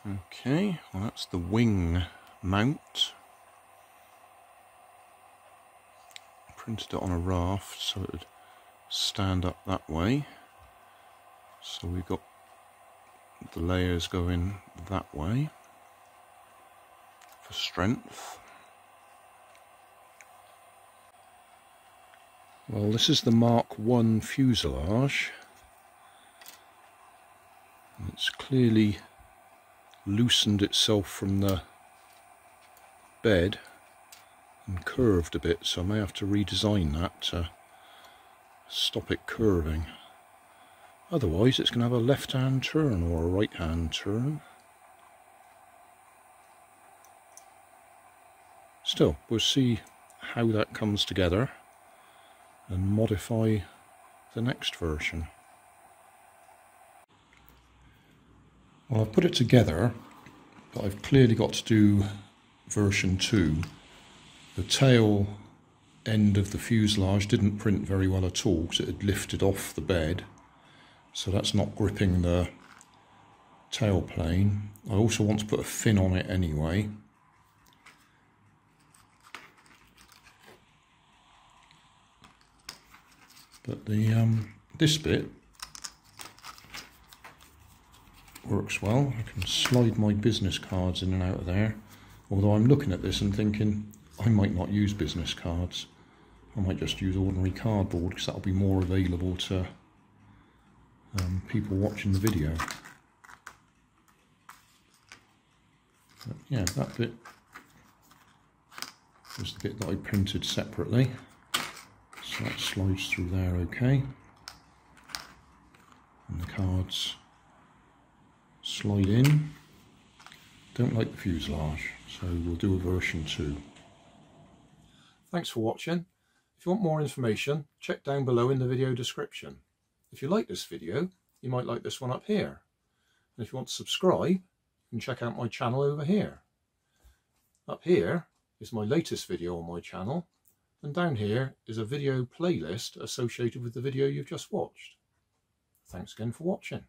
Okay, well that's the wing mount. Printed it on a raft so it would stand up that way. So we've got the layers going that way for strength. Well, this is the Mark I fuselage. It's clearly loosened itself from the bed and curved a bit, so I may have to redesign that to stop it curving. Otherwise it's going to have a left-hand turn or a right-hand turn. Still, we'll see how that comes together and modify the next version. Well, I've put it together, but I've clearly got to do version 2. The tail end of the fuselage didn't print very well at all because it had lifted off the bed, so that's not gripping the tail plane. I also want to put a fin on it anyway. But the this bit works well. I can slide my business cards in and out of there, although I'm looking at this and thinking I might not use business cards. I might just use ordinary cardboard because that'll be more available to people watching the video. But yeah, that bit was the bit that I printed separately. So that slides through there okay. And the cards slide in. Don't like the fuselage, so we'll do a version 2. Thanks for watching. If you want more information, check down below in the video description. If you like this video, you might like this one up here. And if you want to subscribe, you can check out my channel over here. Up here is my latest video on my channel, and down here is a video playlist associated with the video you've just watched. Thanks again for watching.